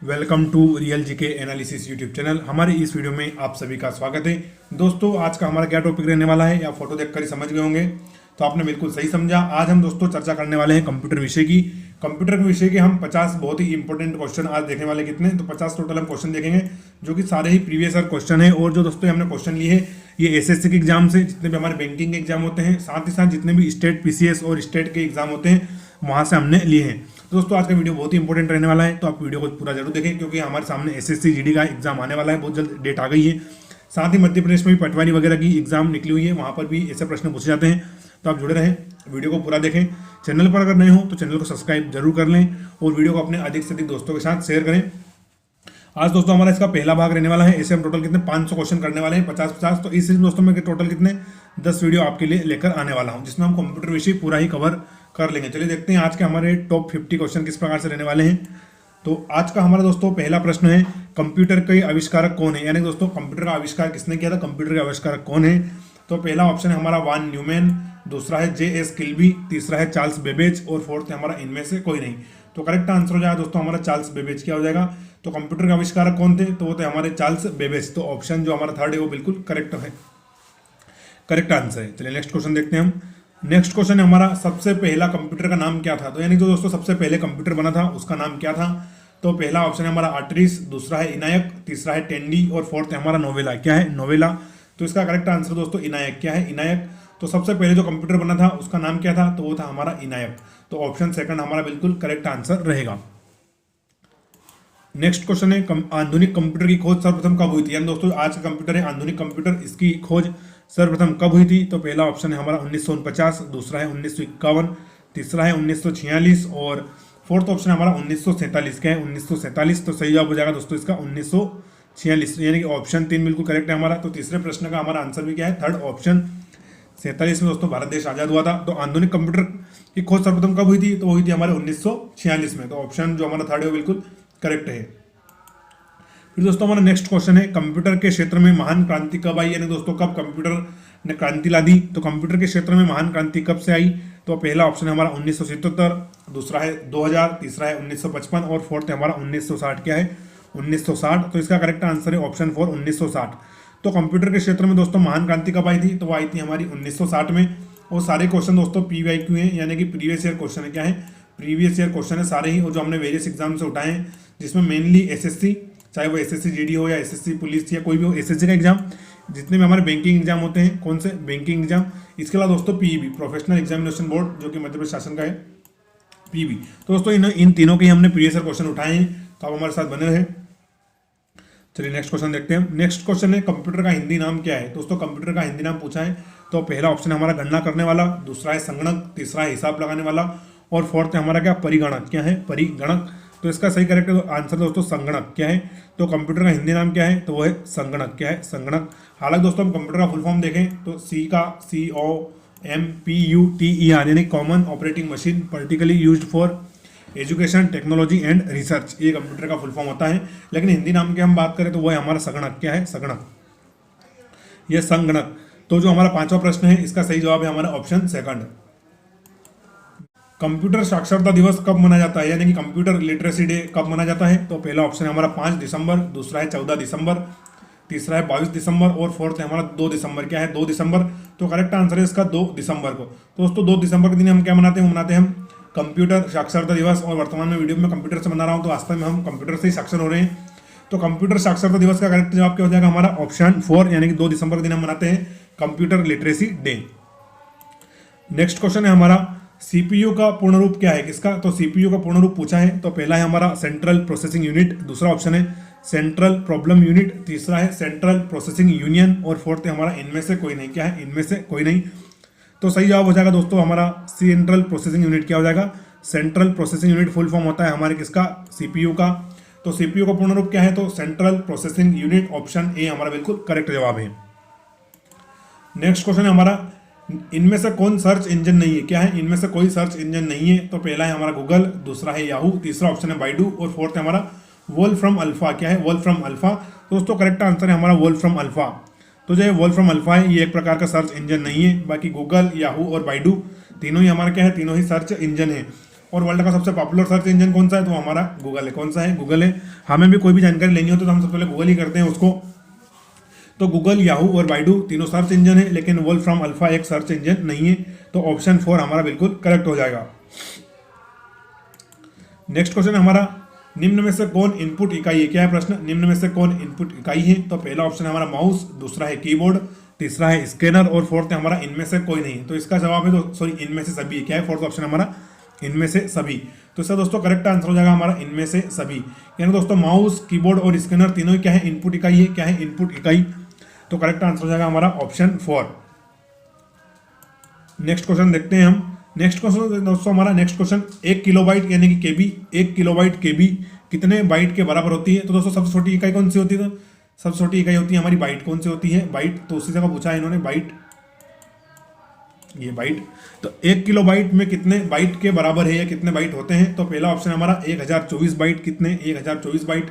Welcome to real GK analysis YouTube channel. हमारे इस video में आप सभी का स्वागत है। दोस्तों, आज का हमारा क्या टॉपिक रहने वाला है, या फोटो देखकर ही समझ गए होंगे, तो आपने बिल्कुल सही समझा। आज हम दोस्तों चर्चा करने वाले हैं कंप्यूटर विषय की। कंप्यूटर के विषय के हम 50 बहुत ही इंपॉर्टेंट क्वेश्चन आज देखने वाले। कितने? तो 50 टोटल हम क्वेश्चन देखेंगे, जो कि सारे ही प्रीवियस ईयर क्वेश्चन है। और जो दोस्तों हमने क्वेश्चन लिए हैं, ये एसएससी के एग्जाम से, जितने भी हमारे बैंकिंग के एग्जाम होते हैं, साथ ही साथ जितने भी स्टेट पीसीएस और स्टेट के एग्जाम होते हैं, वहां से हमने लिए हैं। तो दोस्तों, आज का वीडियो बहुत ही इंपॉर्टेंट रहने वाला है, तो आप वीडियो को पूरा जरूर देखें, क्योंकि हमारे सामने एसएससी जीडी का एग्जाम आने वाला है। बहुत जल्द डेट आ गई है। साथ ही मध्य प्रदेश में भी पटवारी वगैरह की एग्जाम निकली हुई है, वहां पर भी ऐसे प्रश्न पूछे जाते हैं। तो आप जुड़े रहें, वीडियो को पूरा देखें। चैनल पर अगर नए हो तो चैनल को सब्सक्राइब जरूर कर लें, और वीडियो को अपने अधिक से अधिक दोस्तों के साथ शेयर करें। आज दोस्तों हमारा इसका पहला भाग रहने वाला है। ऐसे हम टोटल कितने 500 क्वेश्चन करने वाले हैं, 50-50। तो इस दोस्तों में टोटल कितने 10 वीडियो आपके लिए लेकर आने वाला हूं, जिसमें हम कंप्यूटर विषय पूरा ही कवर कर लेंगे। चलिए देखते हैं आज के हमारे टॉप 50 क्वेश्चन किस प्रकार से रहने वाले हैं। तो आज का हमारा दोस्तों पहला प्रश्न है, कंप्यूटर के आविष्कारक कौन है? यानी दोस्तों कंप्यूटर का आविष्कार किसने किया था, कंप्यूटर के आविष्कारक कौन है? तो पहला ऑप्शन है हमारा वान न्यूमैन, दूसरा है जे.एस. किल्बी, तीसरा है चार्ल्स बेबेज, और फोर्थ है हमारा इनमें से कोई नहीं। तो करेक्ट आंसर हो जाएगा दोस्तों हमारा चार्ल्स बेबेज। क्या हो जाएगा? तो कंप्यूटर के आविष्कारक कौन थे? तो वो थे हमारे चार्ल्स बेबेज। तो ऑप्शन जो हमारा थर्ड है वो बिल्कुल करेक्ट है, करेक्ट आंसर है। चलिए नेक्स्ट क्वेश्चन देखते हैं हम। नेक्स्ट क्वेश्चन है हमारा, सबसे पहला कंप्यूटर का नाम क्या था? तो यानी जो दोस्तों सबसे पहले कंप्यूटर बना था उसका नाम क्या था? तो पहला ऑप्शन है हमारा आर्टरिस, दूसरा है इनायक, तीसरा है टेंडी, और फोर्थ है हमारा नोवेला। क्या है? नोवेला। तो इसका करेक्ट आंसर दोस्तों इनायक। क्या है? इनायक। तो सबसे पहले जो कंप्यूटर बना था उसका नाम क्या था? तो वो था हमारा इनायक। तो ऑप्शन सेकंड हमारा बिल्कुल करेक्ट आंसर रहेगा। नेक्स्ट क्वेश्चन है, आधुनिक कंप्यूटर की खोज सर्वप्रथम कब हुई थी? यानी दोस्तों आज का कंप्यूटर है आधुनिक कंप्यूटर, इसकी खोज सर्वप्रथम कब हुई थी? तो पहला ऑप्शन है हमारा 1949, दूसरा है 1951, तीसरा है 1946, और फोर्थ ऑप्शन है हमारा 1947। क्या है? 1947। तो सही जवाब हो जाएगा दोस्तों इसका 1946, यानी कि ऑप्शन 3 बिल्कुल करेक्ट है हमारा। तो तीसरे प्रश्न का हमारा आंसर भी क्या है? Third option. 47 में दोस्तों भारत देश आजाद हुआ था। तो आधुनिक कंप्यूटर की खोज सर्वप्रथम कब हुई थी? तो हुई थी हमारे 1946 में। तो ऑप्शन जो हमारा थर्ड है वो बिल्कुल करेक्ट है। फिर दोस्तों हमारा नेक्स्ट क्वेश्चन है, कंप्यूटर के क्षेत्र में महान क्रांति कब आई? यानी दोस्तों कब कंप्यूटर ने क्रांति ला दी? तो कंप्यूटर के क्षेत्र में महान क्रांति कब से आई? तो पहला ऑप्शन है हमारा 1977, दूसरा है 2000, तीसरा है 1955, और फोर्थ है हमारा 1960। क्या है? 1960। तो इसका करेक्ट आंसर है ऑप्शन 4, 1960। तो कंप्यूटर के क्षेत्र में दोस्तों महान क्रांति कब आई थी? तो वो आई थी हमारी 1960 में। और सारे क्वेश्चन दोस्तों PYQ हैं, यानी कि प्रीवियस ईयर क्वेश्चन है। क्या है? प्रीवियस ईयर क्वेश्चन है सारे ही, और जो हमने वेरियस एग्जाम से उठाए हैं, जिसमें मेनली एसएससी, चाहे वो एसएससी जीडी हो या एसएससी पुलिस या कोई भी हो, एसएससी का एग्जाम, जितने भी हमारे बैंकिंग एग्जाम होते हैं, कौन से बैंकिंग एग्जाम, इसके अलावा दोस्तों पीईबी, प्रोफेशनल एग्जामिनेशन बोर्ड, जो कि मध्य प्रदेश शासन का है, पीईबी। तो दोस्तों इन तीनों के ही हमने प्रीवियस ईयर क्वेश्चन उठाए हैं, तो आप हमारे साथ बने रहे। चलिए नेक्स्ट क्वेश्चन देखते हैं। नेक्स्ट क्वेश्चन है, कंप्यूटर का हिंदी नाम क्या है? दोस्तों कंप्यूटर का हिंदी नाम पूछा है, तो पहला ऑप्शन है हमारा गणना करने वाला, दूसरा है संगणक, तीसरा है हिसाब लगाने वाला, और फोर्थ है हमारा क्या? परिगणक। क्या है? परिगणक। तो इसका सही करेक्ट आंसर दोस्तों संगणक। क्या है? तो कंप्यूटर का हिंदी नाम क्या है? तो वो है संगणक। क्या है? संगणक। हालांकि दोस्तों हम कंप्यूटर का फुल फॉर्म देखें तो सी का COMPUTER, यानी common operating machine particularly used for education, technology and research, ये कंप्यूटर का फुल फॉर्म होता है। लेकिन हिंदी नाम की हम बात करें तो वो है हमारा संगणक। क्या है? संगणक, यह संगणक। तो जो हमारा पांचवा प्रश्न है, इसका सही जवाब है हमारा ऑप्शन सेकंड। कंप्यूटर साक्षरता दिवस कब मनाया जाता है? यानी कि कंप्यूटर लिटरेसी डे कब मनाया जाता है? तो पहला ऑप्शन है हमारा 5 दिसंबर, दूसरा है 14 दिसंबर, तीसरा है 22 दिसंबर, और फोर्थ है हमारा 2 दिसंबर। क्या है? 2 दिसंबर। तो करेक्ट आंसर है इसका 2 दिसंबर को। तो दोस्तों 2 दिसंबर के दिन हम क्या मनाते हैं? मनाते हैं हम कंप्यूटर साक्षरता दिवस। और वर्तमान में वीडियो में कंप्यूटर से बना रहा हूँ, तो वास्तव में हम कंप्यूटर से ही साक्षर हो रहे हैं। तो कंप्यूटर साक्षरता दिवस का करेक्ट जवाब क्या हो जाएगा? हमारा ऑप्शन 4, यानी कि 2 दिसंबर के दिन हम मनाते हैं computer literacy day. Next question है हमारा, सीपीयू का पूर्ण रूप क्या है? किसका? तो सीपीयू का पूर्ण रूप पूछा है, तो पहला है हमारा सेंट्रल प्रोसेसिंग यूनिट, दूसरा ऑप्शन है सेंट्रल प्रॉब्लम यूनिट, तीसरा है सेंट्रल प्रोसेसिंग यूनियन, और फोर्थ है हमारा इनमें से कोई नहीं। क्या है? इनमें से कोई नहीं। तो सही जवाब हो जाएगा दोस्तों हमारा सेंट्रल प्रोसेसिंग यूनिट। क्या हो जाएगा? Central processing unit full form होता है हमारे किसका? सीपीयू का। तो सीपीयू का पूर्ण रूप क्या है? तो central processing unit. Option A हमारा बिल्कुल करेक्ट जवाब है। नेक्स्ट क्वेश्चन है हमारा, इनमें से कौन सर्च इंजन नहीं है? क्या है? इनमें से कोई सर्च इंजन नहीं है। तो पहला है हमारा गूगल, दूसरा है याहू, तीसरा ऑप्शन है बाइडू, और फोर्थ है हमारा वोल्फ्रम अल्फा। क्या है? वोल्फ्रम अल्फा। दोस्तों करेक्ट आंसर है हमारा वोल्फ्रम अल्फा। तो जो वोल्फ्रम अल्फा है, ये एक प्रकार का सर्च इंजन नहीं है। बाकी गूगल, याहू और बाइडू तीनों ही हमारा क्या है? तीनों ही सर्च इंजन है। और वर्ल्ड का सबसे पॉपुलर सर्च इंजन कौन सा है, तो हमारा गूगल है। कौन सा है, गूगल है। हमें भी कोई भी जानकारी लेनी हो तो हम सबसे पहले गूगल ही करते हैं उसको। तो गूगल, याहू और बाइडू तीनों सर्च इंजन है, लेकिन वोल्फ्राम अल्फा एक सर्च इंजन नहीं है। तो ऑप्शन 4 हमारा बिल्कुल करेक्ट हो जाएगा। नेक्स्ट क्वेश्चन हमारा, निम्न में से कौन इनपुट इकाई है। क्या है प्रश्न, निम्न में से कौन इनपुट इकाई है। तो पहला ऑप्शन है हमारा माउस, दूसरा है कीबोर्ड, तीसरा है स्कैनर और फोर्थ है हमारा इनमें से कोई नहीं। तो इसका जवाब है, तो सॉरी, इनमें से सभी। क्या है फोर्थ ऑप्शन हमारा, इनमें से सभी। तो इसका दोस्तों करेक्ट आंसर हो जाएगा हमारा इनमें से सभी। यानी दोस्तों माउस, कीबोर्ड और स्कैनर तीनों ही क्या है, इनपुट इकाई है। क्या है, इनपुट इकाई। तो करेक्ट आंसर हो जाएगा हमारा ऑप्शन 4। नेक्स्ट क्वेश्चन देखते हैं हम। नेक्स्ट क्वेश्चन दोस्तों हमारा, नेक्स्ट क्वेश्चन, 1 किलोबाइट यानी कि केबी, 1 किलोबाइट केबी कितने बाइट के बराबर होती है। तो दोस्तों सबसे छोटी इकाई कौन सी होती है, तो सबसे छोटी इकाई होती है हमारी बाइट। कौन सी होती है, बाइट। तो उसी जगह पूछा है इन्होंने, बाइट, ये बाइट। तो 1 किलोबाइट में कितने बाइट के बराबर है या कितने बाइट होते हैं। तो पहला ऑप्शन हमारा 1024 बाइट, कितने, 1024 बाइट।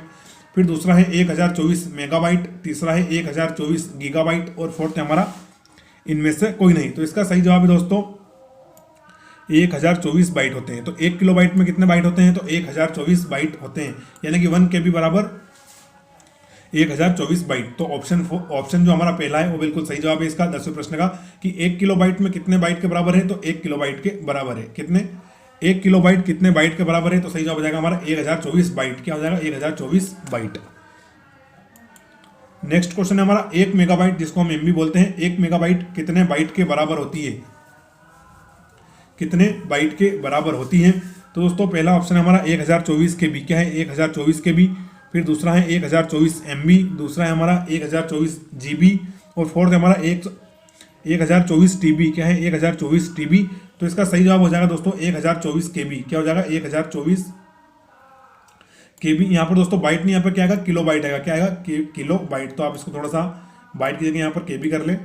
फिर दूसरा है 1024 मेगाबाइट, तीसरा है 1024 गीगाबाइट और फोर्थ है हमारा इनमें से कोई नहीं। तो इसका सही जवाब है दोस्तों 1024 बाइट होते हैं। तो 1 किलोबाइट में कितने बाइट होते हैं, तो 1024 बाइट होते हैं, यानी कि 1 KB बराबर 1024 बाइट। तो ऑप्शन जो हमारा पहला है वो बिल्कुल सही जवाब है इसका 10वें प्रश्न का, कि 1 किलोबाइट में कितने बाइट के बराबर है। तो 1 किलोबाइट के बराबर है, कितने, 1 किलोबाइट कितने बाइट के बराबर है। तो सही जवाब हो जाएगा हमारा 1024 बाइट। क्या हो जाएगा, 1024 बाइट। नेक्स्ट क्वेश्चन है हमारा, 1 मेगाबाइट जिसको हम MB बोलते हैं, 1 मेगाबाइट कितने बाइट के बराबर होती है, कितने बाइट के बराबर होती है। तो दोस्तों पहला ऑप्शन है हमारा 1024 KB। क्या है, 1024 KB। फिर दूसरा है 1024 MB, दूसरा है हमारा 1024 GB और फोर्थ है हमारा 1024 TB। क्या है, 1024 TB। तो इसका सही जवाब हो जाएगा दोस्तों 1024 KB। क्या हो जाएगा, 1024 KB। यहाँ पर दोस्तों बाइट नहीं, यहाँ पर क्या आएगा, किलो बाइट आएगा। क्या आएगा, किलो बाइट। तो आप इसको थोड़ा सा बाइट की जगह यहाँ पर KB कर ले,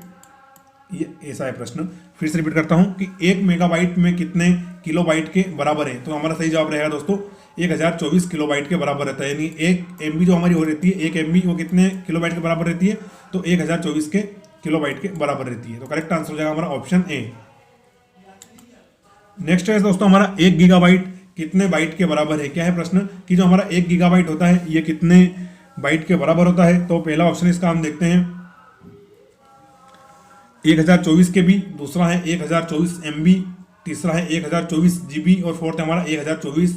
ये ऐसा है प्रश्न। फिर से रिपीट करता हूं कि 1 मेगाबाइट में कितने किलोबाइट के बराबर है। तो हमारा सही जवाब रहेगा दोस्तों 1024 किलोबाइट के बराबर रहता है। यानी 1 MB जो हमारी हो रहती है, 1 MB वो कितने किलोबाइट के बराबर रहती है, तो 1024 के किलोबाइट के बराबर रहती है। तो करेक्ट आंसर हो जाएगा हमारा ऑप्शन ए। नेक्स्ट है दोस्तों हमारा 1 गीगाबाइट कितने बाइट के बराबर है। क्या है प्रश्न, कि जो हमारा 1 गीगाबाइट होता है ये कितने बाइट के बराबर होता है। तो पहला ऑप्शन इसका हम देखते हैं 1024 KB, दूसरा है 1024 MB, तीसरा है 1024 GB और फोर्थ है हमारा 1024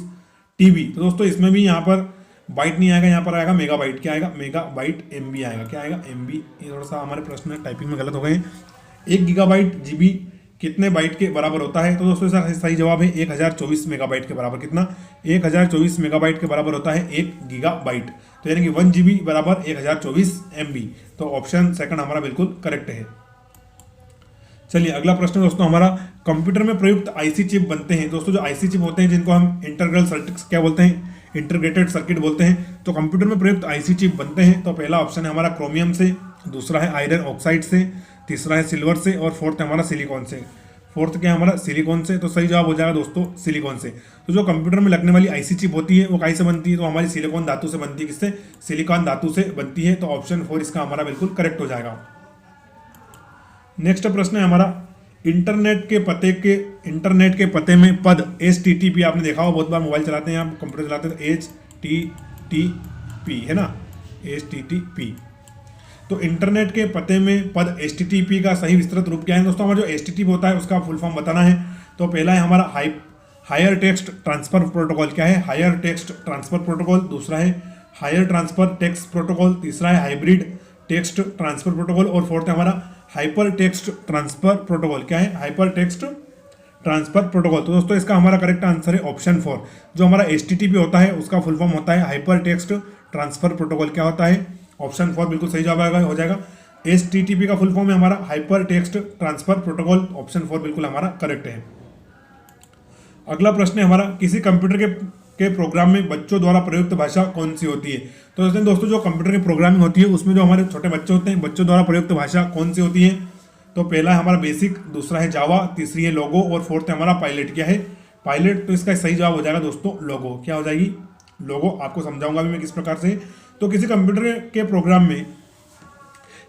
TB। तो दोस्तों इसमें भी यहाँ पर बाइट नहीं आएगा, यहाँ पर आएगा मेगाबाइट। क्या आएगा, मेगाबाइट MB आएगा। क्या आएगा, MB। ये थोड़ा सा हमारे प्रश्न टाइपिंग में गलत हो गए। 1 गीगाबाइट GB कितने बाइट के बराबर होता है। तो दोस्तों इसका सही जवाब है 1024 मेगाबाइट के बराबर। कितना, 1024 मेगाबाइट के बराबर होता है 1 गीगाबाइट। तो यानी कि 1 GB बराबर 1024 MB। तो ऑप्शन सेकंड हमारा बिल्कुल करेक्ट है। चलिए अगला प्रश्न दोस्तों हमारा, कंप्यूटर में प्रयुक्त IC चिप बनते हैं। दोस्तों जो IC चिप होते हैं जिनको हम इंटीग्रल सर्किट क्या बोलते हैं, इंटीग्रेटेड सर्किट बोलते हैं। तो कंप्यूटर में प्रयुक्त IC चिप बनते हैं। तो पहला ऑप्शन है हमारा क्रोमियम से, दूसरा है आयरन ऑक्साइड से, तीसरा है सिल्वर से और फोर्थ है हमारा सिलिकॉन से। फोर्थ क्या है हमारा, सिलिकॉन से। तो सही जवाब हो जाएगा दोस्तों सिलिकॉन से। तो जो कंप्यूटर में लगने वाली IC चिप होती है वो कहीं से बनती है, तो हमारी सिलिकॉन धातु से बनती है। किससे, सिलिकॉन धातु से बनती है। तो ऑप्शन 4 इसका हमारा बिल्कुल करेक्ट हो जाएगा। नेक्स्ट प्रश्न है हमारा, इंटरनेट के पते में पद HTTP आपने देखा हो, बहुत बार मोबाइल चलाते हैं आप, कंप्यूटर चलाते हैं तो HTTP है ना, HTTP। तो इंटरनेट के पते में पद HTTP का सही विस्तृत रूप क्या है। दोस्तों हमारा जो HTTP होता है उसका फुल फॉर्म बताना है। तो पहला है हमारा हायर टेक्स्ट ट्रांसफर प्रोटोकॉल। क्या है, हायर टेक्स्ट ट्रांसफर प्रोटोकॉल। दूसरा है हायर ट्रांसफर टेक्स्ट प्रोटोकॉल, तीसरा है हाइब्रिड टेक्स्ट ट्रांसफर प्रोटोकॉल और फोर्थ है हमारा हाइपर टेक्स्ट ट्रांसफर प्रोटोकॉल। क्या है, हाइपर टेक्स्ट ट्रांसफर प्रोटोकॉल। तो दोस्तों इसका हमारा करेक्ट आंसर है ऑप्शन 4। जो हमारा HTTP होता है उसका फुल फॉर्म होता है हाइपर टेक्स्ट ट्रांसफर प्रोटोकॉल। क्या होता है, ऑप्शन 4 बिल्कुल सही जवाब हो जाएगा। HTTP का फुल फॉर्म है हमारा hyper text transfer protocol. Option 4 बिल्कुल हमारा करेक्ट है। अगला प्रश्न है हमारा, किसी कंप्यूटर के प्रोग्राम में बच्चों द्वारा प्रयुक्त भाषा कौन सी होती है। तो दोस्तों जो कंप्यूटर की प्रोग्रामिंग होती है उसमें जो हमारे छोटे बच्चे होते हैं, बच्चों द्वारा प्रयुक्त भाषा कौन सी होती है। तो पहला है हमारा बेसिक, दूसरा है जावा, तीसरी है लोगो और फोर्थ है हमारा पायलट। क्या है, पायलट। तो इसका सही जवाब हो जाएगा दोस्तों लोगो। क्या हो जाएगी, लोगो। आपको समझाऊंगा भी मैं किस प्रकार से। तो किसी कंप्यूटर के प्रोग्राम में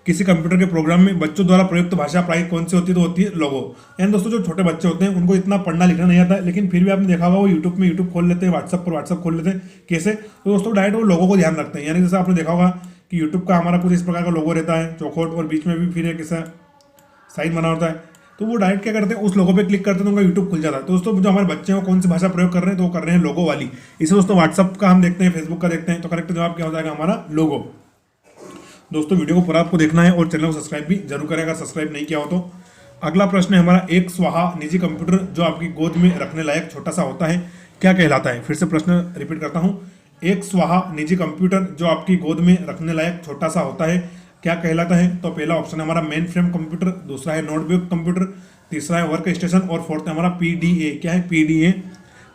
किसी कंप्यूटर के प्रोग्राम में बच्चों द्वारा प्रयुक्त भाषा प्राय कौन सी होती है? तो होती है लोगो। यानी दोस्तों जो छोटे बच्चे होते हैं उनको इतना पढ़ना लिखना नहीं आता, लेकिन फिर भी आपने देखा होगा वो यूट्यूब खोल लेते हैं, व्हाट्सअप खोल लेते हैं। कैसे? तो दोस्तों डायरेक्ट वो लोगों को ध्यान रखते हैं। यानी जैसे आपने देखा होगा कि यूट्यूब का हमारा कुछ इस प्रकार का लोगो रहता है चौखोट, और बीच में भी फिर एक ऐसा साइन बना होता है, तो वो डायरेक्ट क्या करते हैं उस लोगो पे क्लिक करते हैं तो उनका यूट्यूब खुल जाता है। तो दोस्तों जो हमारे बच्चे हैं वो कौन सी भाषा प्रयोग कर रहे हैं? तो वो कर रहे हैं लोगो वाली। इसे दोस्तों व्हाट्सअप का हम देखते हैं, फेसबुक का देखते हैं, तो करेक्ट जवाब क्या हो जाएगा हमारा? लोगो। दोस्तों वीडियो को पूरा आपको देखना है और चैनल को सब्सक्राइब भी जरूर करेगा, सब्सक्राइब नहीं किया हो तो। अगला प्रश्न है हमारा, एक स्वाहा निजी कंप्यूटर जो आपकी गोद में रखने लायक छोटा सा होता है क्या कहलाता है? फिर से प्रश्न रिपीट करता हूं, एक स्वाहा निजी कंप्यूटर जो आपकी गोद में रखने लायक छोटा सा होता है क्या कहलाता है? तो पहला ऑप्शन है हमारा मेन फ्रेम कंप्यूटर, दूसरा है नोटबुक कंप्यूटर, तीसरा है वर्क स्टेशन और फोर्थ है हमारा पीडीए। क्या है? पीडीए।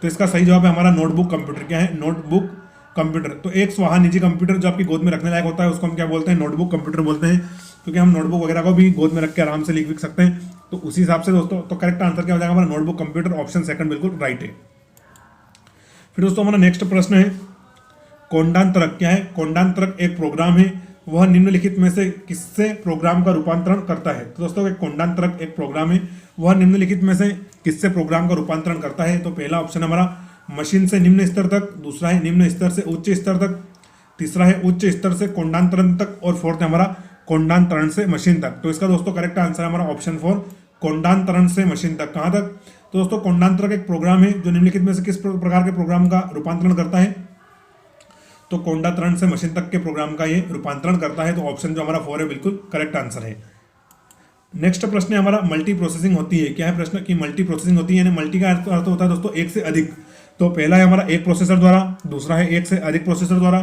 तो इसका सही जवाब है हमारा नोटबुक कंप्यूटर। क्या है? Notebook computer. तो एक स्वाहा निजी कंप्यूटर जो आपकी गोद में रखने लायक होता है उसको हम क्या बोलते हैं? नोटबुक कंप्यूटर बोलते हैं, क्योंकि हम नोटबुक वगैरह को भी गोद में रख के आराम से लिख सकते हैं। तो उसी हिसाब से दोस्तों तो करेक्ट आंसर क्या हो जाएगा हमारा? Notebook computer. ऑप्शन सेकंड बिल्कुल राइट है। फिर दोस्तों हमारा नेक्स्ट प्रश्न है, कोंडांतरक। क्या है? कोंडांतरक एक प्रोग्राम है, वह निम्नलिखित में से किससे प्रोग्राम का रूपांतरण करता है? तो दोस्तों एक कोंडांतरक एक प्रोग्राम है, वह निम्नलिखित में से किससे प्रोग्राम का रूपांतरण करता है? तो पहला ऑप्शन हमारा मशीन से निम्न स्तर तक, दूसरा है निम्न स्तर से उच्च स्तर तक, तीसरा है उच्च स्तर से कोंडांतरण तक और फोर्थ है हमारा कोंडांतरण से मशीन तक। तो इसका दोस्तों करेक्ट आंसर है हमारा ऑप्शन 4 कोंडांतरण से मशीन तक। कहां तक? तो दोस्तों कोंडांतरक एक प्रोग्राम है जो निम्नलिखित में से किस प्रकार के प्रोग्राम का रूपांतरण करता है? तो कोंडांतरण से मशीन तक के प्रोग्राम का ये रूपांतरण करता है। तो ऑप्शन जो हमारा 4 है बिल्कुल करेक्ट आंसर है। नेक्स्ट प्रश्न है हमारा, मल्टी प्रोसेसिंग होती है। क्या है प्रश्न? की मल्टी प्रोसेसिंग होती है, यानी मल्टी का अर्थ होता है दोस्तों एक से अधिक। तो पहला है हमारा एक प्रोसेसर द्वारा, दूसरा है एक से अधिक प्रोसेसर द्वारा,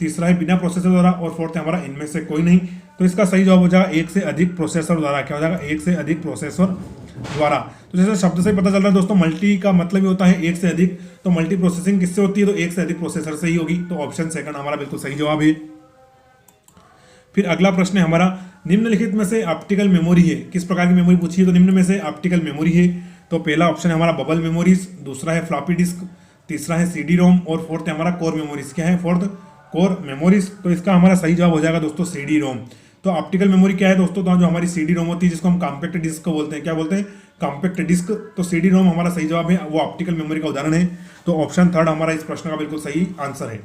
तीसरा है बिना प्रोसेसर द्वारा और फोर्थ है हमारा इनमें से कोई नहीं। तो इसका सही जवाब हो जाएगा एक से अधिक प्रोसेसर द्वारा। क्या हो जाएगा? एक से अधिक प्रोसेसर द्वारा। तो जैसे शब्द से ही पता चल रहा है दोस्तों, मल्टी का मतलब ही होता है एक से अधिक, तो मल्टी प्रोसेसिंग किससे होती है? तो एक से अधिक प्रोसेसर से ही होगी। तो ऑप्शन सेकंड हमारा बिल्कुल सही जवाब है। फिर अगला प्रश्न है हमारा, निम्नलिखित में से ऑप्टिकल मेमोरी है, किस प्रकार की मेमोरी पूछी है? तो निम्न में से ऑप्टिकल मेमोरी है। तो पहला ऑप्शन है हमारा बबल मेमोरीज, दूसरा है फ्लॉपी डिस्क, तीसरा है सीडी रोम और फोर्थ है हमारा कोर मेमोरीज। क्या है? Fourth core memories. तो इसका हमारा सही जवाब हो जाएगा दोस्तों सीडी रोम। तो ऑप्टिकल मेमोरी क्या है दोस्तों? तो जो हमारी सीडी रोम होती है जिसको हम कॉम्पैक्ट डिस्क को बोलते हैं, क्या बोलते हैं? Compact disc. तो सीडी रोम हमारा सही जवाब है, वो ऑप्टिकल मेमोरी का उदाहरण है। तो ऑप्शन थर्ड हमारा इस प्रश्न का बिल्कुल सही आंसर है।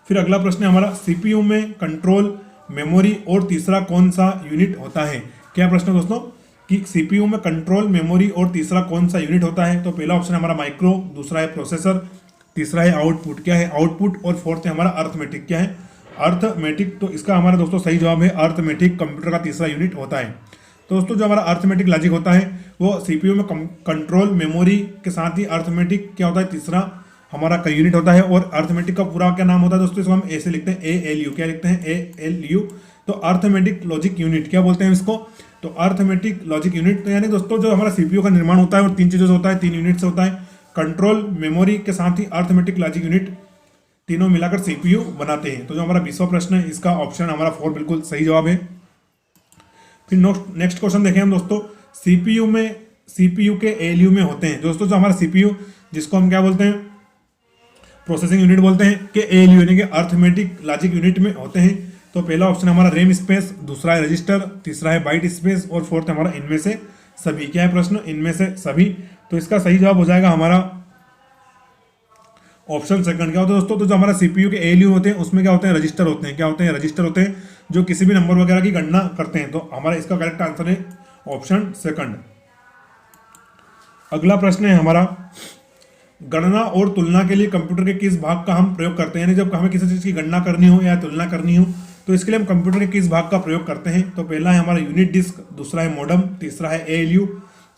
फिर अगला प्रश्न है हमारा, सीपीयू में कंट्रोल मेमोरी और तीसरा कौन सा यूनिट होता है? क्या प्रश्न दोस्तों कि सीपीयू में कंट्रोल मेमोरी और तीसरा कौन सा यूनिट होता है? तो पहला ऑप्शन हमारा माइक्रो, दूसरा है प्रोसेसर, तीसरा है आउटपुट। क्या है? आउटपुट और फोर्थ है हमारा अर्थमेटिक। क्या है? अर्थमेटिक। तो इसका हमारा दोस्तों सही जवाब है अर्थमेटिक कंप्यूटर का तीसरा यूनिट होता है। तो दोस्तों जो हमारा अर्थमेटिक लॉजिक होता है वो सीपीयू में कंट्रोल मेमोरी के साथ ही अर्थमेटिक क्या होता है? तीसरा हमारा का यूनिट होता है। और अर्थमेटिक का पूरा क्या नाम होता है दोस्तों? इसको हम ऐसे लिखते हैं ALU। क्या लिखते हैं? ALU। तो अर्थमेटिक लॉजिक यूनिट क्या बोलते हैं इसको? तो अर्थमेटिक लॉजिक यूनिट। तो यानी दोस्तों जो हमारा सीपीयू का निर्माण होता है और तीन चीजों से होता है, तीन यूनिट से होता है, कंट्रोल मेमोरी के साथ ही अर्थमेटिक लॉजिक यूनिट, तीनों मिलाकर सीपीयू बनाते हैं। तो जो हमारा 20वां प्रश्न है इसका ऑप्शन हमारा 4 बिल्कुल सही जवाब है। फिर नेक्स्ट क्वेश्चन देखें हम दोस्तों, सीपीयू के ALU में होते हैं दोस्तों। जो हमारा सीपीयू जिसको हम क्या बोलते हैं? प्रोसेसिंग यूनिट बोलते हैं, कि ALU यानी कि अर्थमेटिक लॉजिक यूनिट में होते हैं। तो पहला ऑप्शन हमारा रैम स्पेस, दूसरा है रजिस्टर, तीसरा है बाइट स्पेस और फोर्थ हमारा इनमें से सभी। क्या है प्रश्न? इनमें से सभी। तो इसका सही जवाब हो जाएगा हमारा ऑप्शन सेकंड। क्या होता है दोस्तों? तो जो हमारा सीपीयू के ALU होते हैं उसमें क्या होते हैं? रजिस्टर होते हैं। क्या होते हैं? रजिस्टर होते हैं जो किसी भी नंबर वगैरह की गणना करते हैं। तो हमारा इसका करेक्ट आंसर है ऑप्शन सेकंड। अगला प्रश्न है हमारा, गणना और तुलना के लिए कंप्यूटर के किस भाग का हम प्रयोग करते हैं? यानी जब हमें किसी चीज की गणना करनी हो या तुलना करनी हो तो इसके लिए हम कंप्यूटर के किस भाग का प्रयोग करते हैं? तो पहला है हमारा यूनिट डिस्क, दूसरा है मॉडम, तीसरा है ALU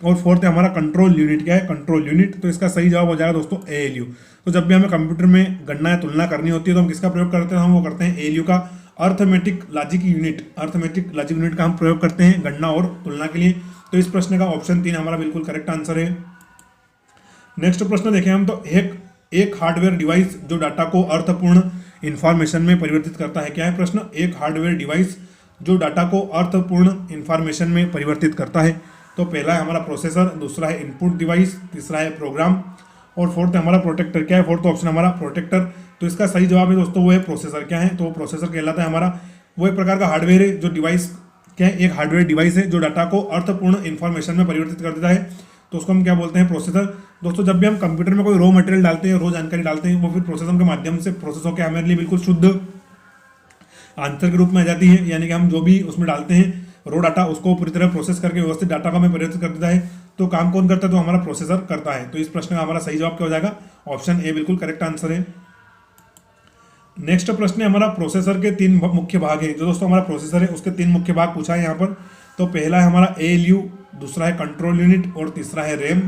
और फोर्थ है हमारा कंट्रोल यूनिट। क्या है? Control unit. तो इसका सही जवाब हो जाएगा दोस्तों ALU। तो जब भी हमें कंप्यूटर में गणना या तुलना करनी होती है तो हम किसका प्रयोग करते हैं? हम वो करते हैं ALU का, arithmetic logic unit. Arithmetic logic unit का हम प्रयोग करते हैं गणना और तुलना के लिए। तो इस प्रश्न का ऑप्शन 3 हमारा बिल्कुल करेक्ट आंसर है। नेक्स्ट प्रश्न देखें हम तो, एक हार्डवेयर डिवाइस जो डाटा को अर्थपूर्ण इंफॉर्मेशन में परिवर्तित करता है। क्या है प्रश्न? एक हार्डवेयर डिवाइस जो डाटा को अर्थपूर्ण इंफॉर्मेशन में परिवर्तित करता है। तो पहला है हमारा प्रोसेसर, दूसरा है इनपुट डिवाइस, तीसरा है प्रोग्राम और फोर्थ है हमारा प्रोटेक्टर। क्या है? फोर्थ ऑप्शन हमारा प्रोटेक्टर। तो इसका सही जवाब है दोस्तों वो है प्रोसेसर। क्या है? तो प्रोसेसर कहलाता है हमारा वो एक प्रकार का हार्डवेयर है जो डिवाइस क्या है, एक हार्डवेयर डिवाइस है जो डाटा को अर्थपूर्ण इंफॉर्मेशन में परिवर्तित कर देता है, तो उसको हम क्या बोलते हैं, प्रोसेसर। दोस्तों जब भी हम कंप्यूटर में कोई रॉ मटेरियल डालते हैं, रॉ जानकारी डालते हैं, वो फिर प्रोसेसर के माध्यम से प्रोसेस होकर हमारे लिए बिल्कुल शुद्ध आंसर के रूप में आ जाती है। यानी कि हम जो भी उसमें डालते हैं रॉ डाटा, उसको पूरी तरह प्रोसेस करके व्यवस्थित डाटा को हमें परिवर्तित कर देता है। तो काम कौन करता है, तो हमारा प्रोसेसर करता है। तो इस प्रश्न का हमारा सही जवाब क्या हो जाएगा, ऑप्शन ए बिल्कुल करेक्ट आंसर है। नेक्स्ट प्रश्न है हमारा, प्रोसेसर के 3 मुख्य भाग है। जो दोस्तों हमारा प्रोसेसर है उसके 3 मुख्य भाग पूछा है यहाँ पर। तो पहला है हमारा ALU, दूसरा है कंट्रोल यूनिट और तीसरा है रैम।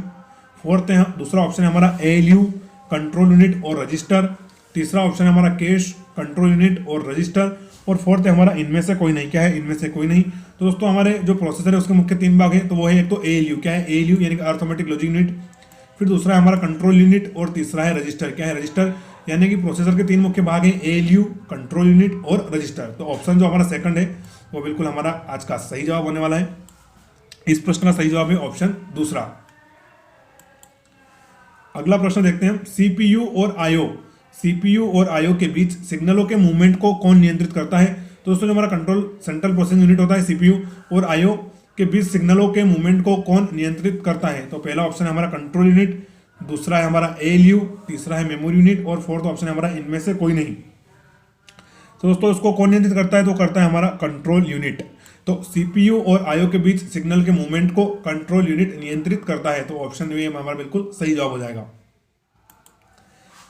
फोर्थ है, दूसरा ऑप्शन है हमारा ALU, कंट्रोल यूनिट और रजिस्टर। तीसरा ऑप्शन है हमारा कैश, कंट्रोल यूनिट और रजिस्टर। और फोर्थ है हमारा इनमें से कोई नहीं। क्या है, इनमें से कोई नहीं। तो दोस्तों हमारे जो प्रोसेसर है उसके मुख्य 3 भाग है। तो वो है एक तो ALU, क्या है ALU यानी कि अर्थमेटिक लॉजिक यूनिट, फिर दूसरा है हमारा कंट्रोल यूनिट और तीसरा है रजिस्टर। क्या है, रजिस्टर। यानी कि प्रोसेसर के 3 मुख्य भाग हैं, ALU, कंट्रोल यूनिट और रजिस्टर। तो ऑप्शन जो हमारा सेकंड है वो बिल्कुल हमारा आज का सही जवाब होने वाला है। इस प्रश्न का सही जवाब है ऑप्शन दूसरा। अगला प्रश्न देखते हैं, सीपीयू और आईओ के बीच सिग्नलों के मूवमेंट को कौन नियंत्रित करता है। तो दोस्तों जो हमारा कंट्रोल सेंट्रल प्रोसेसिंग यूनिट होता है सीपीयू और आईओ के बीच सिग्नलों के मूवमेंट को कौन नियंत्रित करता है। तो पहला ऑप्शन है हमारा कंट्रोल यूनिट, दूसरा है हमारा ALU, तीसरा है मेमोरी यूनिट और फोर्थ ऑप्शन है हमारा इनमें से कोई नहीं। तो दोस्तों इसको कौन नियंत्रित करता है, तो करता है हमारा कंट्रोल यूनिट। तो सीपीयू और आईओ के बीच सिग्नल के मूवमेंट को कंट्रोल यूनिट नियंत्रित करता है। तो ऑप्शन ए हमारा बिल्कुल सही जवाब हो जाएगा।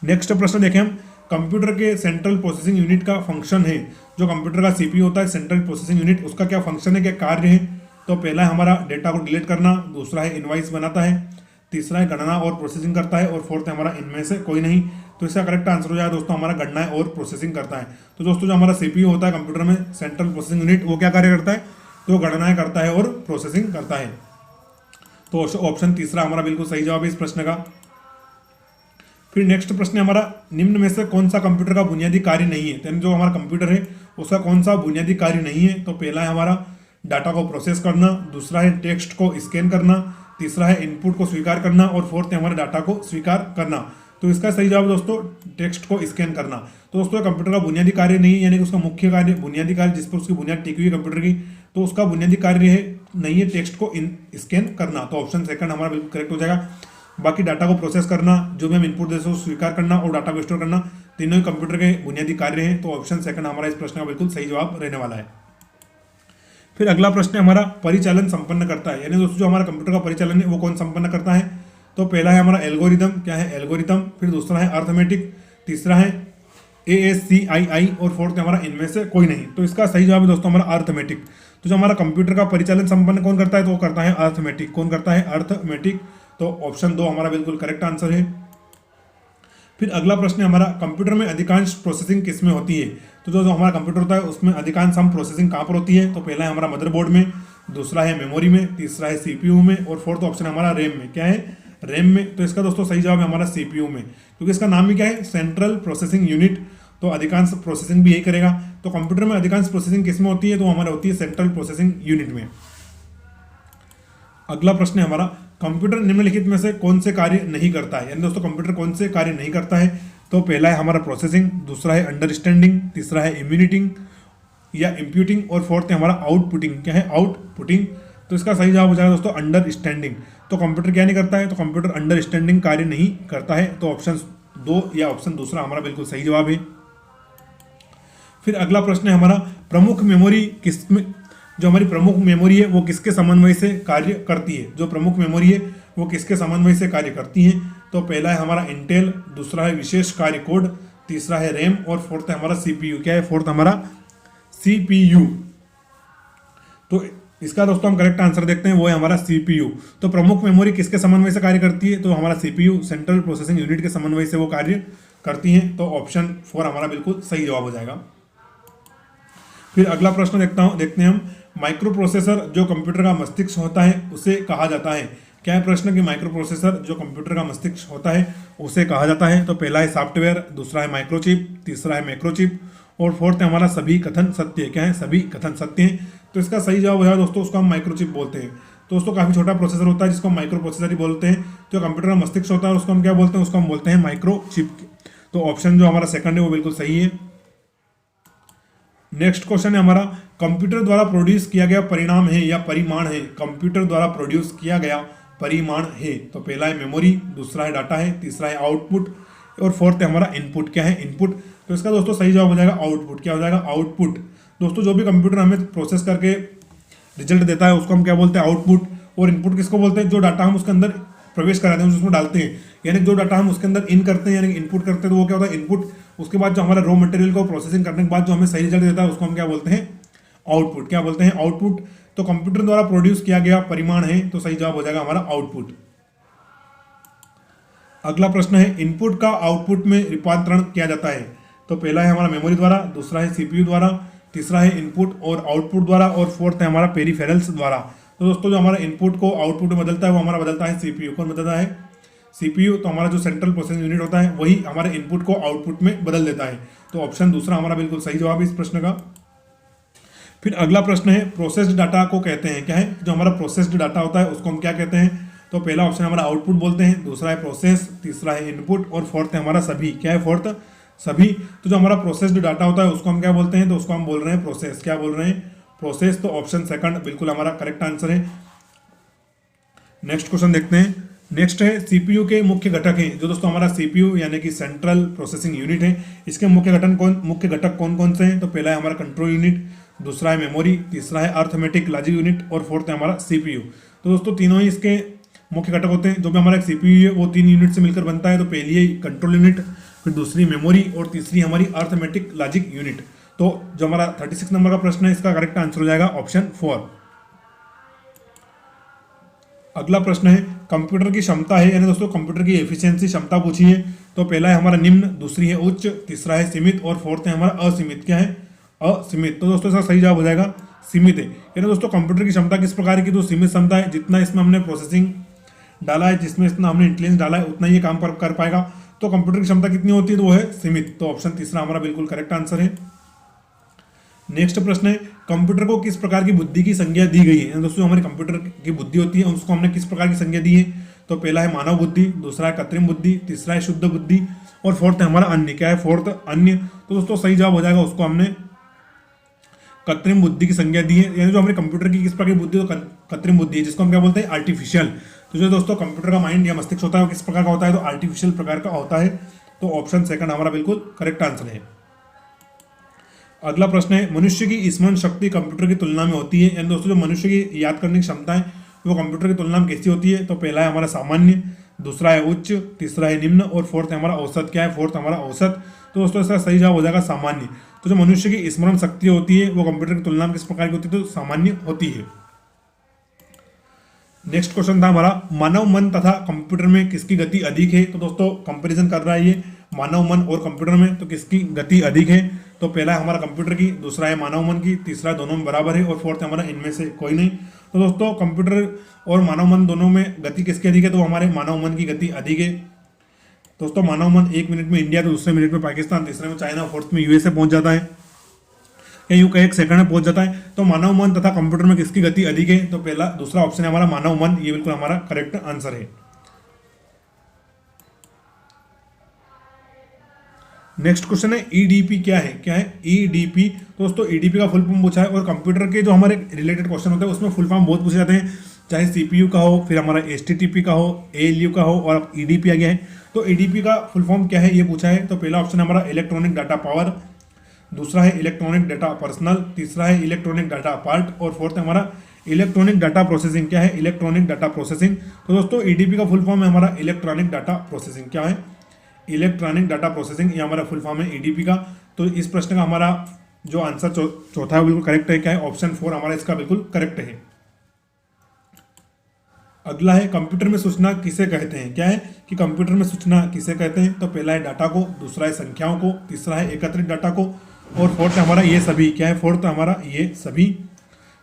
नेक्स्ट प्रश्न देखें हम, कंप्यूटर के सेंट्रल प्रोसेसिंग यूनिट का फंक्शन है। जो कंप्यूटर का सीपीयू होता है सेंट्रल प्रोसेसिंग यूनिट, उसका क्या फंक्शन है, क्या कार्य है। तो पहला है हमारा डेटा को डिलीट करना, दूसरा है इनवाइस बनाता है, तीसरा है गणना और प्रोसेसिंग करता है और फोर्थ है हमारा इनमें से कोई नहीं। तो इसका करेक्ट आंसर हो जाएगा दोस्तों हमारा गणना और प्रोसेसिंग करता है। तो दोस्तों जो हमारा सीपीयू होता है कंप्यूटर में सेंट्रल प्रोसेसिंग यूनिट, वो क्या कार्य करता है, तो गणनाएं करता है और प्रोसेसिंग करता है। तो ऑप्शन तीसरा हमारा बिल्कुल सही जवाब है इस प्रश्न का। फिर नेक्स्ट प्रश्न है हमारा, निम्न में से कौन सा कंप्यूटर का बुनियादी कार्य नहीं है। यानी जो हमारा कंप्यूटर है उसका कौन सा बुनियादी कार्य नहीं है। तो पहला है हमारा डाटा को प्रोसेस करना, दूसरा है टेक्स्ट को स्कैन करना, तीसरा है इनपुट को स्वीकार करना और फोर्थ है हमारे डाटा को स्वीकार करना। तो इसका सही जवाब दोस्तों टेक्स्ट को स्कैन करना। तो दोस्तों कंप्यूटर का बुनियादी कार्य नहीं है, यानी कि उसका मुख्य कार्य बुनियादी कार्य जिस पर उसकी बुनियाद टिकी हुई है कंप्यूटर की, तो उसका बुनियादी कार्य है नहीं है टेक्स्ट को स्कैन करना। तो ऑप्शन सेकंड हमारा बिल्कुल करेक्ट हो जाएगा। बाकी डाटा को प्रोसेस करना, जो भी हम इनपुट देते हैं उसको स्वीकार करना और डाटा को स्टोर करना, तीनों ही कंप्यूटर के बुनियादी कार्य हैं। तो ऑप्शन सेकंड हमारा इस प्रश्न का बिल्कुल सही जवाब रहने वाला है। फिर अगला प्रश्न है हमारा, परिचालन संपन्न करता है। यानी दोस्तों जो हमारा कंप्यूटर का परिचालन है वो कौन संपन्न करता है। तो पहला है हमारा एल्गोरिदम, क्या है एल्गोरिदम, फिर दूसरा है अर्थमेटिक, तीसरा है ASCII और फोर्थ है हमारा इनमें से कोई नहीं। तो इसका सही जवाब है दोस्तों हमारा अर्थमेटिक। तो जो हमारा कंप्यूटर का परिचालन संपन्न कौन करता है, तो वो करता है अर्थमेटिक। कौन करता है, अर्थमेटिक। तो ऑप्शन 2 हमारा बिल्कुल करेक्ट आंसर है। फिर अगला प्रश्न है हमारा, कंप्यूटर में अधिकांश प्रोसेसिंग किस में होती है। तो जो हमारा कंप्यूटर होता है उसमें अधिकांश हम प्रोसेसिंग कहाँ पर होती है। तो पहला है हमारा मदरबोर्ड में, दूसरा है मेमोरी में, तीसरा है सीपीयू में और फोर्थ ऑप्शन हमारा रैम में। क्या है, रैम में। तो इसका दोस्तों सही जवाब है हमारा सीपीयू में, क्योंकि इसका नाम ही क्या है, सेंट्रल प्रोसेसिंग यूनिट। तो अधिकांश प्रोसेसिंग भी यही करेगा। तो कंप्यूटर में अधिकांश प्रोसेसिंग किस में होती है, तो हमारा होती है सेंट्रल प्रोसेसिंग यूनिट में। अगला प्रश्न है हमारा, कंप्यूटर निम्नलिखित में से कौन से कार्य नहीं करता है। यानी दोस्तों कंप्यूटर कौन से कार्य नहीं करता है। तो पहला है हमारा प्रोसेसिंग, दूसरा है अंडरस्टैंडिंग, तीसरा है इम्यूनिटिंग या इम्प्यूटिंग और फोर्थ है हमारा आउटपुटिंग। क्या है, आउटपुटिंग। तो इसका सही जवाब हो जाएगा दोस्तों अंडरस्टैंडिंग। तो कंप्यूटर क्या नहीं करता है, तो कंप्यूटर अंडरस्टैंडिंग कार्य नहीं करता है। तो ऑप्शन 2 या ऑप्शन दूसरा हमारा बिल्कुल सही जवाब है। फिर अगला प्रश्न है हमारा, प्रमुख मेमोरी किसमें, जो हमारी प्रमुख मेमोरी है वो किसके समन्वय से कार्य करती है। जो प्रमुख मेमोरी है वो किसके समन्वय से कार्य करती है। तो पहला है हमारा इंटेल, दूसरा है विशेष कार्य कोड, तीसरा है रैम और फोर्थ है हमारा सीपीयू। क्या है, फोर्थ हमारा सीपीयू। तो इसका दोस्तों हम करेक्ट आंसर देखते हैं, वो है हमारा सीपीयू। तो प्रमुख मेमोरी किसके समन्वय से कार्य करती है, तो हमारा सीपीयू सेंट्रल प्रोसेसिंग यूनिट के समन्वय से वो कार्य करती हैं। तो ऑप्शन 4 हमारा बिल्कुल सही जवाब हो जाएगा। फिर अगला प्रश्न देखते हैं हम, माइक्रो प्रोसेसर जो कंप्यूटर का मस्तिष्क होता है उसे कहा जाता है। क्या है प्रश्न कि माइक्रो प्रोसेसर जो कंप्यूटर का मस्तिष्क होता है उसे कहा जाता है। तो पहला है सॉफ्टवेयर, दूसरा है माइक्रोचिप, तीसरा है मैक्रोचिप और फोर्थ है हमारा सभी कथन सत्य। क्या है, सभी कथन सत्य हैं। तो इसका सही जवाब है दोस्तों उसको हम माइक्रोचिप बोलते हैं। तो दोस्तों काफ़ी छोटा प्रोसेसर होता है जिसको हम माइक्रो प्रोसेसर ही बोलते हैं। जो कंप्यूटर का मस्तिष्क होता है उसको हम क्या बोलते हैं, उसको हम बोलते हैं माइक्रोचिप। तो ऑप्शन जो हमारा सेकंड है वो बिल्कुल सही है। नेक्स्ट क्वेश्चन है हमारा, कंप्यूटर द्वारा प्रोड्यूस किया गया परिणाम है या परिमाण है। कंप्यूटर द्वारा प्रोड्यूस किया गया परिमाण है, तो पहला है मेमोरी, दूसरा है डाटा है, तीसरा है आउटपुट और फोर्थ है हमारा इनपुट। क्या है? इनपुट। तो इसका दोस्तों सही जवाब हो जाएगा आउटपुट। क्या हो जाएगा? आउटपुट। दोस्तों जो भी कंप्यूटर हमें प्रोसेस करके रिजल्ट देता है उसको हम क्या बोलते हैं? आउटपुट। और इनपुट किसको बोलते हैं? जो डाटा हम उसके अंदर प्रवेश कराते हैं, उसमें डालते हैं, यानी जो डाटा हम उसके अंदर इन करते हैं यानी इनपुट करते हैं, तो वो क्या होता है? इनपुट। उसके बाद जो हमारा रॉ मटेरियल को प्रोसेसिंग करने के बाद जो हमें सही रिजल्ट देता है उसको हम क्या बोलते हैं? आउटपुट। क्या बोलते हैं? आउटपुट। तो कंप्यूटर द्वारा प्रोड्यूस किया गया परिमाण है, तो सही जवाब हो जाएगा हमारा आउटपुट। अगला प्रश्न है, इनपुट का आउटपुट में रूपांतरण किया जाता है। तो पहला है हमारा मेमोरी द्वारा, दूसरा है सीपीयू द्वारा, तीसरा है इनपुट और आउटपुट द्वारा और फोर्थ है हमारा पेरिफेरल्स द्वारा। तो दोस्तों जो हमारा इनपुट को आउटपुट में बदलता है वो हमारा बदलता है सीपीयू। कौन बदलता है? सीपीयू। तो हमारा जो सेंट्रल प्रोसेसिंग यूनिट होता है वही हमारे इनपुट को आउटपुट में बदल देता है। तो ऑप्शन दूसरा हमारा बिल्कुल सही जवाब है इस प्रश्न का। फिर अगला प्रश्न है, प्रोसेस्ड डाटा को कहते हैं। क्या है? जो हमारा प्रोसेस्ड डाटा होता है उसको हम क्या कहते हैं? तो पहला ऑप्शन हमारा आउटपुट बोलते हैं, दूसरा है प्रोसेस, तीसरा है इनपुट और फोर्थ है हमारा सभी। क्या है? फोर्थ सभी। तो जो हमारा प्रोसेस्ड डाटा होता है उसको हम क्या बोलते हैं? तो उसको हम बोल रहे हैं प्रोसेस। क्या बोल रहे हैं? प्रोसेस। तो ऑप्शन सेकंड बिल्कुल हमारा करेक्ट आंसर है। नेक्स्ट क्वेश्चन देखते हैं। नेक्स्ट है, सीपीयू के मुख्य घटक हैं। जो दोस्तों हमारा सीपीयू यानी कि सेंट्रल प्रोसेसिंग यूनिट है, इसके मुख्य घटक कौन कौन से हैं? तो पहला है हमारा कंट्रोल यूनिट, दूसरा है मेमोरी, तीसरा है अर्थमेटिक लॉजिक यूनिट और फोर्थ है हमारा सीपीयू। तो दोस्तों तीनों ही इसके मुख्य घटक होते हैं। जो भी हमारा सीपीयू है वो 3 यूनिट से मिलकर बनता है। तो पहली है कंट्रोल यूनिट, फिर दूसरी मेमोरी और तीसरी हमारी अर्थमेटिक लॉजिक यूनिट। तो जो हमारा 36 नंबर का प्रश्न है इसका करेक्ट आंसर हो जाएगा ऑप्शन 4। अगला प्रश्न है, कंप्यूटर की क्षमता है यानी दोस्तों कंप्यूटर की एफिशिएंसी क्षमता पूछी है। तो पहला है हमारा निम्न, दूसरी है उच्च, तीसरा है सीमित और फोर्थ है हमारा असीमित। क्या है? असीमित। तो दोस्तों इसका सही जवाब हो जाएगा सीमित है। यानी दोस्तों कंप्यूटर की क्षमता किस प्रकार की? तो सीमित क्षमता है। जितना इसमें हमने प्रोसेसिंग डाला है, जिसमें इतना हमने इंटेलिजेंस डाला है उतना ये काम कर पाएगा। तो कंप्यूटर की क्षमता कितनी होती है? तो वो है सीमित। तो ऑप्शन तीसरा हमारा बिल्कुल करेक्ट आंसर है। नेक्स्ट प्रश्न है, कंप्यूटर को किस प्रकार की बुद्धि की संज्ञा दी गई है? दोस्तों हमारी कंप्यूटर की बुद्धि होती है उसको हमने किस प्रकार की संज्ञा दी है? तो पहला है मानव बुद्धि, दूसरा है कृत्रिम बुद्धि, तीसरा है शुद्ध बुद्धि और फोर्थ है हमारा अन्य। क्या है? फोर्थ अन्य। तो दोस्तों सही जवाब हो जाएगा, उसको हमने कृत्रिम बुद्धि की संज्ञा दी है। यानी जो हमारे कंप्यूटर की किस प्रकार की बुद्धि, तो कृत्रिम बुद्धि है, जिसको हम क्या बोलते हैं? आर्टिफिशियल। तो जो दोस्तों कंप्यूटर का माइंड या मस्तिष्क होता है वो किस प्रकार का होता है? तो आर्टिफिशियल प्रकार का होता है। तो ऑप्शन सेकंड हमारा बिल्कुल करेक्ट आंसर है। अगला प्रश्न है, मनुष्य की स्मरण शक्ति कंप्यूटर की तुलना में होती है। यानी दोस्तों जो मनुष्य की याद करने की क्षमता है वो कंप्यूटर की तुलना में कैसी होती है? तो पहला है हमारा सामान्य, दूसरा है उच्च, तीसरा है निम्न और फोर्थ है हमारा औसत। क्या है? फोर्थ हमारा औसत। तो दोस्तों इसका सही जवाब हो जाएगा सामान्य। तो जो मनुष्य की स्मरण शक्ति होती है वो कंप्यूटर की तुलना में किस प्रकार की होती है? तो सामान्य होती है। नेक्स्ट क्वेश्चन था हमारा, मानव मन तथा कंप्यूटर में किसकी गति अधिक है? तो दोस्तों कंपैरिजन कर रहा है ये मानव मन और कंप्यूटर में, तो किसकी गति अधिक है? तो पहला है हमारा कंप्यूटर की, दूसरा है मानव मन की, तीसरा दोनों में बराबर है और फोर्थ है हमारा इनमें से कोई नहीं। तो दोस्तों कंप्यूटर और मानव मन दोनों में गति किसकी अधिक है? तो हमारे मानव मन की गति अधिक है। दोस्तों मानव मन 1 मिनट में इंडिया, तो दूसरे मिनट में पाकिस्तान, तीसरे में चाइना, फोर्थ में यूएसए पहुंच जाता है, या यूं कहें 1 सेकंड में पहुंच जाता है। तो मानव मन तथा कंप्यूटर में किसकी गति अधिक है? तो पहला दूसरा ऑप्शन है हमारा मानव मन, ये बिल्कुल हमारा करेक्ट आंसर है। नेक्स्ट क्वेश्चन है, ईडीपी क्या है? क्या है ईडीपी? दोस्तों ईडीपी का फुल फॉर्म पूछा है और कंप्यूटर के जो हमारे रिलेटेड क्वेश्चन होते हैं उसमें फुल फॉर्म बहुत पूछे जाते हैं, चाहे सीपीयू का हो, फिर हमारा एचटीटीपी का हो, एएलयू का हो और ईडीपी आ गया है। तो ईडीपी का फुल फॉर्म क्या है ये पूछा है। तो पहला ऑप्शन हमारा इलेक्ट्रॉनिक डाटा पावर, दूसरा है इलेक्ट्रॉनिक डाटा पर्सनल, तीसरा है इलेक्ट्रॉनिक डाटा पार्ट और फोर्थ है हमारा इलेक्ट्रॉनिक डाटा प्रोसेसिंग। क्या है? Electronic data processing. तो दोस्तों ईडीपी का फुल फॉर्म है हमारा इलेक्ट्रॉनिक डाटा प्रोसेसिंग। क्या है? इलेक्ट्रॉनिक डाटा प्रोसेसिंग, ये हमारा फुल फॉर्म है ईडीपी का। तो इस प्रश्न का हमारा जो आंसर चौथा है बिल्कुल करेक्ट है। क्या है? ऑप्शन 4 हमारा इसका बिल्कुल करेक्ट है। अगला है, कंप्यूटर में सूचना किसे कहते हैं? क्या है कि कंप्यूटर में सूचना किसे कहते हैं? तो पहला है डाटा को, दूसरा है संख्याओं को, तीसरा है एकत्रित डाटा को और फोर्थ है हमारा ये सभी। क्या है? फोर्थ हमारा ये सभी।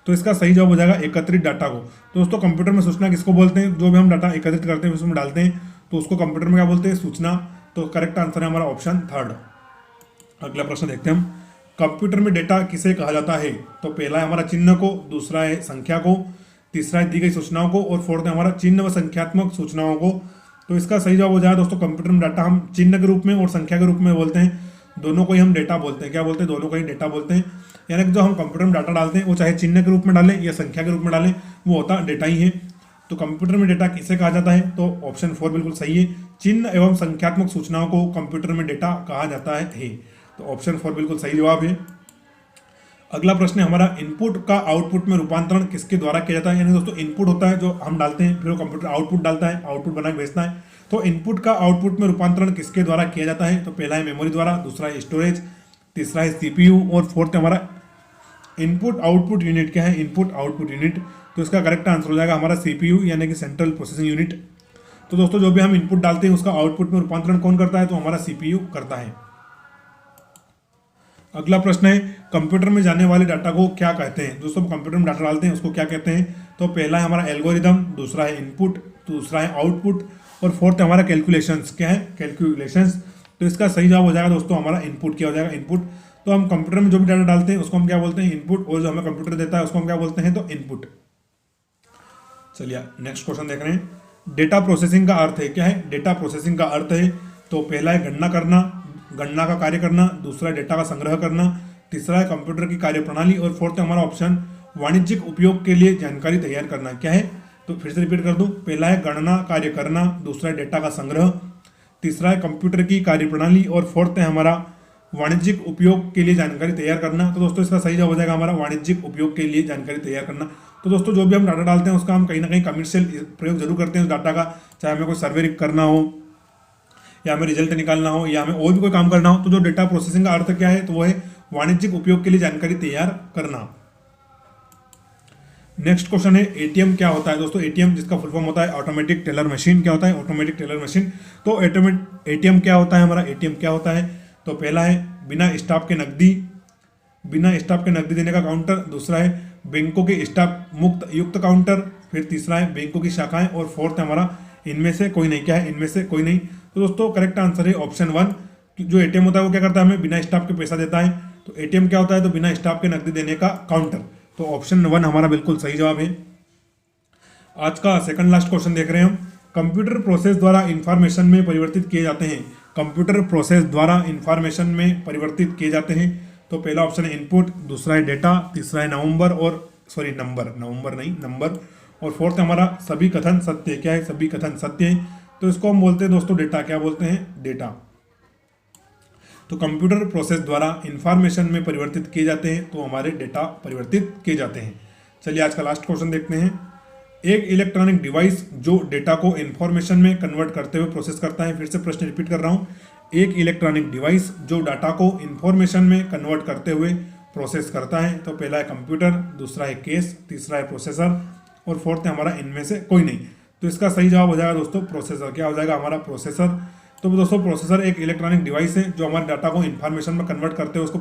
तो इसका सही जवाब हो जाएगा एकत्रित डाटा को। तो दोस्तों कंप्यूटर में सूचना किसको बोलते हैं? जो भी हम डाटा एकत्रित करते हैं उसमें डालते हैं तो उसको कंप्यूटर में क्या बोलते हैं? सूचना। तो करेक्ट आंसर है हमारा ऑप्शन 3। अगला प्रश्न देखते हैं हम, कंप्यूटर में डेटा किसे कहा जाता है? तो पहला है हमारा चिन्ह को, दूसरा है संख्या को, तीसरा है दी गई सूचनाओं को और फोर्थ है हमारा चिन्ह व संख्यात्मक सूचनाओं को। तो इसका सही जवाब हो जाएगा दोस्तों कंप्यूटर में डाटा हम चिन्ह के रूप में और संख्या के रूप में बोलते हैं। दोनों को ही हम डेटा बोलते हैं। क्या बोलते हैं? दोनों को ही डेटा बोलते हैं। यानी कि जो हम कंप्यूटर में डाटा डालते हैं वो चाहे चिन्ह के रूप में डालें या संख्या के रूप में डालें, वो होता डेटा ही है। तो कंप्यूटर में डेटा किसे कहा जाता है? तो ऑप्शन 4 बिल्कुल सही है। चिन्ह एवं संख्यात्मक सूचनाओं को कंप्यूटर में डेटा कहा जाता है। तो ऑप्शन 4 बिल्कुल सही जवाब है। अगला प्रश्न है हमारा, इनपुट का आउटपुट में रूपांतरण किसके द्वारा किया जाता है? यानी दोस्तों इनपुट होता है जो हम डालते हैं, फिर वो कंप्यूटर आउटपुट डालता है, आउटपुट बना के भेजता है। तो इनपुट का आउटपुट में रूपांतरण किसके द्वारा किया जाता है? तो पहला है मेमोरी द्वारा, दूसरा है स्टोरेज, तीसरा है सीपीयू और फोर्थ है हमारा इनपुट आउटपुट यूनिट। क्या है? Input output unit. तो इसका करेक्ट आंसर हो जाएगा हमारा सीपीयू यानी कि सेंट्रल प्रोसेसिंग यूनिट। तो दोस्तों जो भी हम इनपुट डालते हैं उसका आउटपुट में रूपांतरण कौन करता है? तो हमारा सीपीयू करता है। अगला प्रश्न है, कंप्यूटर में जाने वाले डाटा को क्या कहते हैं? दोस्तों कंप्यूटर में डाटा डालते हैं उसको क्या कहते हैं? तो पहला है हमारा एल्गोरिदम, दूसरा है इनपुट, दूसरा है आउटपुट और फोर्थ है हमारा कैलकुलेशंस। क्या है? कैलकुलेशंस। तो इसका सही जवाब हो जाएगा दोस्तों हमारा इनपुट। क्या हो जाएगा? इनपुट। तो हम कंप्यूटर में जो भी डाटा डालते हैं उसको हम क्या बोलते हैं? इनपुट। और जो हमें कंप्यूटर देता है उसको हम क्या बोलते हैं? तो इनपुट। चलिए नेक्स्ट क्वेश्चन देख रहे हैं, डेटा प्रोसेसिंग का अर्थ है। क्या है? डेटा प्रोसेसिंग का अर्थ है तो पहला है गणना करना, गणना का कार्य करना, दूसरा है डेटा का संग्रह करना, तीसरा है कंप्यूटर की कार्यप्रणाली और फोर्थ है हमारा ऑप्शन वाणिज्यिक उपयोग के लिए जानकारी तैयार करना। क्या है? तो फिर से रिपीट कर दूं, पहला है गणना कार्य करना, दूसरा है डेटा का संग्रह, तीसरा है कंप्यूटर की कार्यप्रणाली और फोर्थ है हमारा वाणिज्यिक उपयोग के लिए जानकारी तैयार करना। तो दोस्तों इसका सही जवाब हो जाएगा हमारा वाणिज्यिक उपयोग के लिए जानकारी तैयार करना। तो दोस्तों जो भी हम डाटा डालते हैं उसका हम कहीं ना कहीं कमर्शियल प्रयोग जरूर करते हैं उस डाटा का, चाहे हमें कोई सर्वे करना हो या हमें रिजल्ट निकालना हो या हमें और भी कोई काम करना हो। तो जो डेटा प्रोसेसिंग का अर्थ क्या है? तो वो है वाणिज्यिक उपयोग के लिए जानकारी तैयार करना। नेक्स्ट क्वेश्चन है, एटीएम क्या होता है? दोस्तों एटीएम जिसका फुल फॉर्म होता है ऑटोमेटिक टेलर मशीन। क्या होता है? Automatic teller machine. तो एटीएम क्या होता है हमारा? एटीएम क्या होता है? तो पहला है बिना स्टाफ के नकदी, बिना स्टाफ के नकदी देने का काउंटर, दूसरा है बैंकों के स्टाफ मुक्त युक्त काउंटर, फिर तीसरा है बैंकों की शाखाएं और फोर्थ है हमारा इनमें से कोई नहीं। क्या है? इनमें से कोई नहीं। तो दोस्तों करेक्ट आंसर है ऑप्शन 1। जो एटीएम होता है वो क्या करता है? हमें बिना स्टाफ के पैसा देता है। तो एटीएम क्या होता है? तो बिना स्टाफ के नकदी देने का काउंटर। तो ऑप्शन 1 हमारा बिल्कुल सही जवाब है। आज का सेकंड लास्ट क्वेश्चन देख रहे हैं हम, कंप्यूटर प्रोसेस द्वारा इंफॉर्मेशन में परिवर्तित किए जाते हैं। कंप्यूटर प्रोसेस द्वारा इंफॉर्मेशन में परिवर्तित किए जाते हैं। तो पहला ऑप्शन है इनपुट, दूसरा है डेटा, तीसरा है नंबर और फोर्थ हमारा सभी कथन सत्य। क्या है? सभी कथन सत्य है। तो इसको हम बोलते हैं दोस्तों डेटा। क्या बोलते हैं? डेटा। तो कंप्यूटर प्रोसेस द्वारा इंफॉर्मेशन में परिवर्तित किए जाते हैं तो हमारे डेटा परिवर्तित किए जाते हैं। चलिए आज का लास्ट क्वेश्चन देखते हैं, एक इलेक्ट्रॉनिक डिवाइस जो डेटा को इंफॉर्मेशन में कन्वर्ट करते हुए प्रोसेस करता है। फिर से प्रश्न रिपीट कर रहा हूं, एक इलेक्ट्रॉनिक डिवाइस जो डाटा को इंफॉर्मेशन में कन्वर्ट करते हुए प्रोसेस करता है। तो पहला है कंप्यूटर, दूसरा है केस, तीसरा है प्रोसेसर और फोर्थ है हमारा इनमें से कोई नहीं। तो इसका सही जवाब हो जाएगा दोस्तों प्रोसेसर। क्या हो जाएगा? हमारा प्रोसेसर। तो दोस्तों प्रोसेसर एक इलेक्ट्रॉनिक डिवाइस है जो हमारे डाटा को इन्फॉर्मेशन में कन्वर्ट करते हुए उसको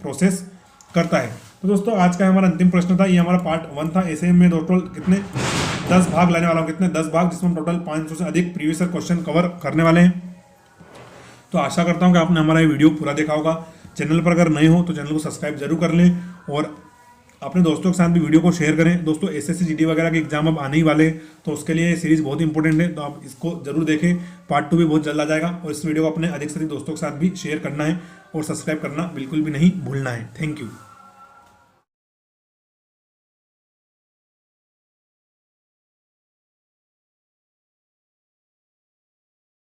प्रोसेस करता है। तो दोस्तों आज का हमारा अंतिम प्रश्न था, ये हमारा पार्ट 1 था। ऐसे में टोटल कितने 10 भाग लाने वाला हूँ। कितने? 10 भाग, जिसमें हम टोटल 500 से अधिक प्रीवियस ईयर क्वेश्चन कवर करने वाले हैं। तो आशा करता हूँ कि आपने हमारा ये वीडियो पूरा देखा होगा। चैनल पर अगर नए हो तो चैनल को सब्सक्राइब जरूर कर लें और अपने दोस्तों के साथ भी वीडियो को शेयर करें। दोस्तों एसएससी जीडी वगैरह के एग्जाम अब आने ही वाले हैं तो उसके लिए ये सीरीज बहुत इंपॉर्टेंट है, तो आप इसको जरूर देखें। पार्ट 2 भी बहुत जल्द आ जाएगा और इस वीडियो को अपने अधिक से अधिक दोस्तों के साथ भी शेयर करना है और सब्सक्राइब करना बिल्कुल भी नहीं भूलना है। Thank you.